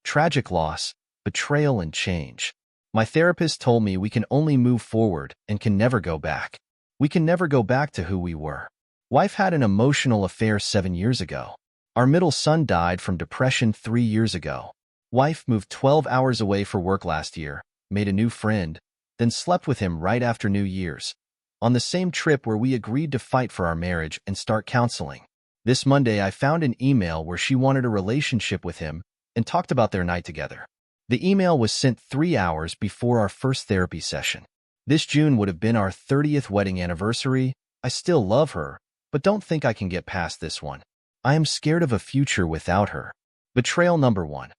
tragic loss, betrayal, and change. My therapist told me we can only move forward and can never go back. We can never go back to who we were. Wife had an emotional affair 7 years ago. Our middle son died from depression 3 years ago. Wife moved 12 hours away for work last year, made a new friend, then slept with him right after New Year's, on the same trip where we agreed to fight for our marriage and start counseling. This Monday, I found an email where she wanted a relationship with him and talked about their night together. The email was sent 3 hours before our first therapy session. This June would have been our 30th wedding anniversary. I still love her, but don't think I can get past this one. I am scared of a future without her. Betrayal number 1.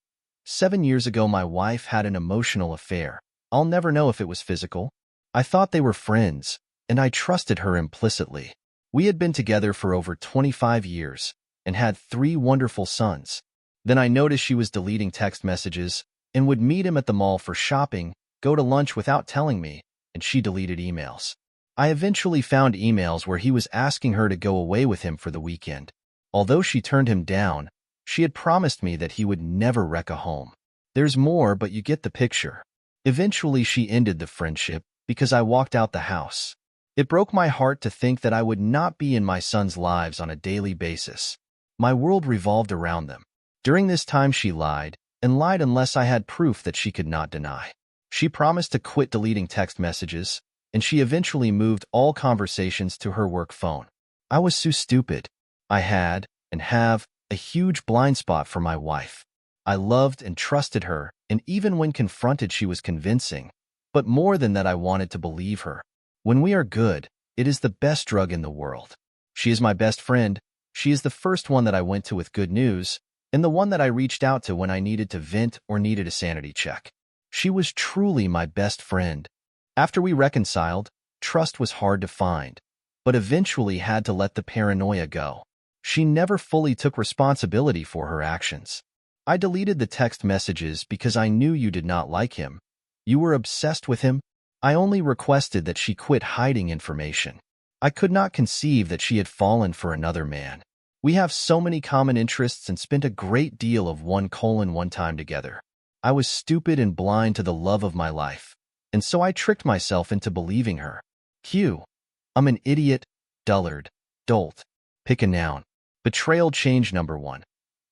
7 years ago, my wife had an emotional affair. I'll never know if it was physical. I thought they were friends, and I trusted her implicitly. We had been together for over 25 years and had 3 wonderful sons. Then I noticed she was deleting text messages and would meet him at the mall for shopping, go to lunch without telling me, and she deleted emails. I eventually found emails where he was asking her to go away with him for the weekend. Although she turned him down, she had promised me that he would never wreck a home. There's more, but you get the picture. Eventually, she ended the friendship because I walked out the house. It broke my heart to think that I would not be in my sons' lives on a daily basis. My world revolved around them. During this time, she lied, and lied unless I had proof that she could not deny. She promised to quit deleting text messages, and she eventually moved all conversations to her work phone. I was so stupid. I had, and have, a huge blind spot for my wife. I loved and trusted her, and even when confronted, she was convincing. But more than that, I wanted to believe her. When we are good, it is the best drug in the world. She is my best friend. She is the first one that I went to with good news, and the one that I reached out to when I needed to vent or needed a sanity check. She was truly my best friend. After we reconciled, trust was hard to find, but eventually had to let the paranoia go. She never fully took responsibility for her actions. I deleted the text messages because I knew you did not like him. You were obsessed with him. I only requested that she quit hiding information. I could not conceive that she had fallen for another man. We have so many common interests and spent a great deal of one time together. I was stupid and blind to the love of my life, and so I tricked myself into believing her. I'm an idiot, dullard, dolt. Pick a noun. Betrayal change number 1.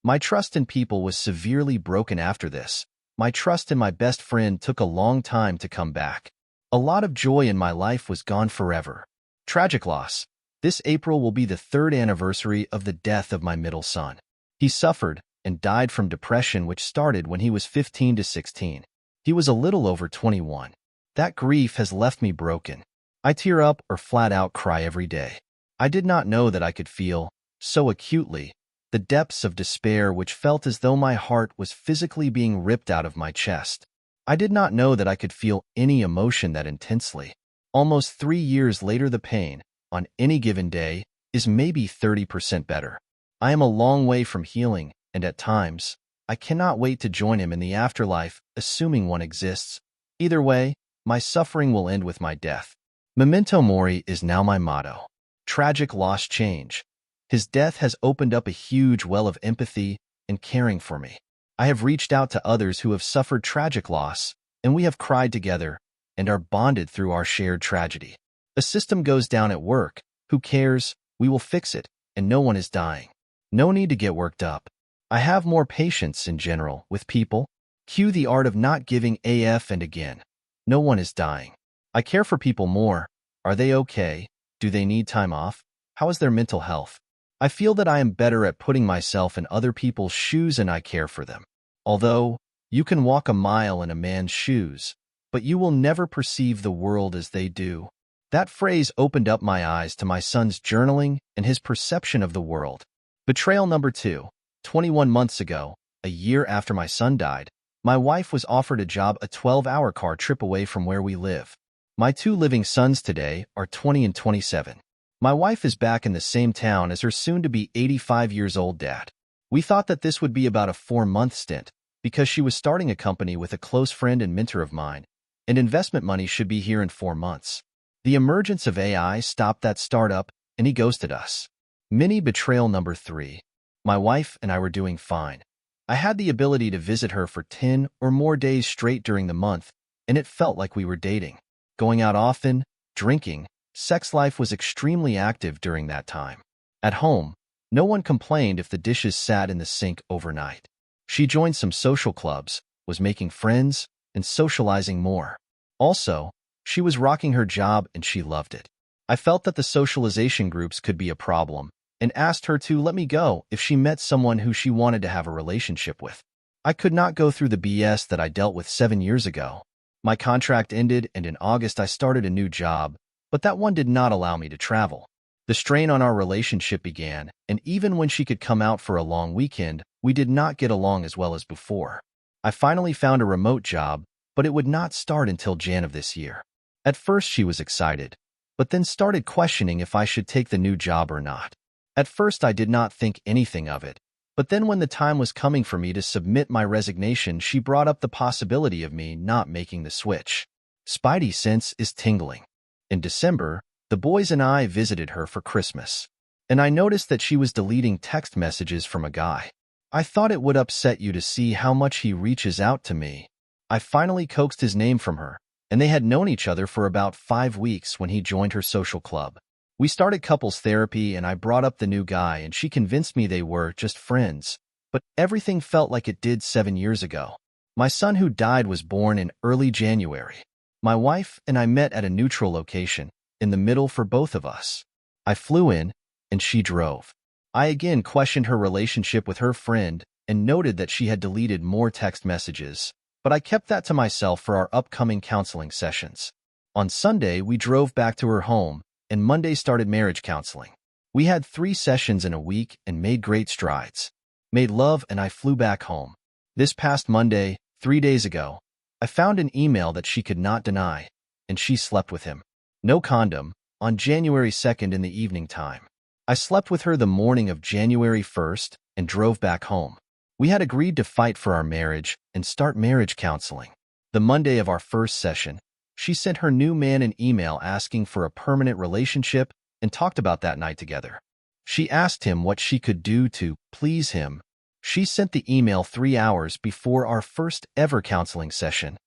My trust in people was severely broken after this. My trust in my best friend took a long time to come back. A lot of joy in my life was gone forever. Tragic loss. This April will be the 3rd anniversary of the death of my middle son. He suffered and died from depression, which started when he was 15 to 16. He was a little over 21. That grief has left me broken. I tear up or flat out cry every day. I did not know that I could feel, so acutely, the depths of despair which felt as though my heart was physically being ripped out of my chest. I did not know that I could feel any emotion that intensely. Almost 3 years later, the pain, on any given day, is maybe 30% better. I am a long way from healing, and at times, I cannot wait to join him in the afterlife, assuming one exists. Either way, my suffering will end with my death. Memento mori is now my motto. Tragic loss change. His death has opened up a huge well of empathy and caring for me. I have reached out to others who have suffered tragic loss, and we have cried together and are bonded through our shared tragedy. A system goes down at work. Who cares? We will fix it, and no one is dying. No need to get worked up. I have more patience in general with people. Cue the art of not giving AF and again. No one is dying. I care for people more. Are they okay? Do they need time off? How is their mental health? I feel that I am better at putting myself in other people's shoes and I care for them. Although, you can walk a mile in a man's shoes, but you will never perceive the world as they do. That phrase opened up my eyes to my son's journaling and his perception of the world. Betrayal number 2. 21 months ago, a year after my son died, my wife was offered a job a 12-hour car trip away from where we live. My 2 living sons today are 20 and 27. My wife is back in the same town as her soon-to-be 85-years-old dad. We thought that this would be about a 4-month stint because she was starting a company with a close friend and mentor of mine, and investment money should be here in 4 months. The emergence of AI stopped that startup, and he ghosted us. Mini betrayal number 3. My wife and I were doing fine. I had the ability to visit her for 10 or more days straight during the month, and it felt like we were dating. Going out often, drinking, sex life was extremely active during that time. At home, no one complained if the dishes sat in the sink overnight. She joined some social clubs, was making friends, and socializing more. Also, she was rocking her job and she loved it. I felt that the socialization groups could be a problem, and asked her to let me go if she met someone who she wanted to have a relationship with. I could not go through the BS that I dealt with 7 years ago. My contract ended, and in August I started a new job, but that one did not allow me to travel. The strain on our relationship began, and even when she could come out for a long weekend, we did not get along as well as before. I finally found a remote job, but it would not start until Jan of this year. At first she was excited, but then started questioning if I should take the new job or not. At first I did not think anything of it, but then when the time was coming for me to submit my resignation, she brought up the possibility of me not making the switch. Spidey sense is tingling. In December, the boys and I visited her for Christmas, and I noticed that she was deleting text messages from a guy. I thought it would upset you to see how much he reaches out to me. I finally coaxed his name from her, and they had known each other for about 5 weeks when he joined her social club. We started couples therapy, and I brought up the new guy, and she convinced me they were just friends. But everything felt like it did 7 years ago. My son who died was born in early January. My wife and I met at a neutral location, in the middle for both of us. I flew in, and she drove. I again questioned her relationship with her friend and noted that she had deleted more text messages, but I kept that to myself for our upcoming counseling sessions. On Sunday, we drove back to her home, and Monday started marriage counseling. We had 3 sessions in a week and made great strides. Made love, and I flew back home. This past Monday, 3 days ago, I found an email that she could not deny, and she slept with him. No condom, on January 2nd in the evening time. I slept with her the morning of January 1st and drove back home. We had agreed to fight for our marriage and start marriage counseling. The Monday of our first session, she sent her new man an email asking for a permanent relationship and talked about that night together. She asked him what she could do to please him. She sent the email 3 hours before our first ever counseling session.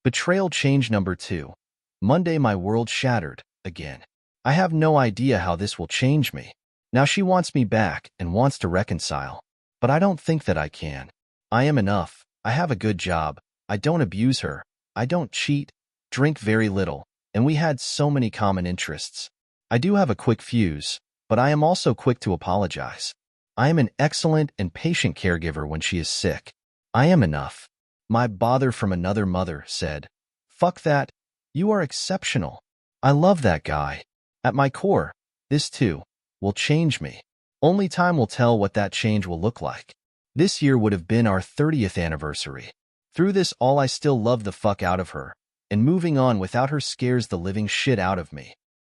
Betrayal change number 2. Monday, my world shattered again. I have no idea how this will change me. Now she wants me back and wants to reconcile, but I don't think that I can. I am enough. I have a good job. I don't abuse her. I don't cheat, drink very little, and we had so many common interests. I do have a quick fuse, but I am also quick to apologize. I am an excellent and patient caregiver when she is sick. I am enough. My bother from another mother said, "Fuck that. You are exceptional. I love that guy." At my core, this too will change me. Only time will tell what that change will look like. This year would have been our 30th anniversary. Through this all, I still love the fuck out of her, and moving on without her scares the living shit out of me.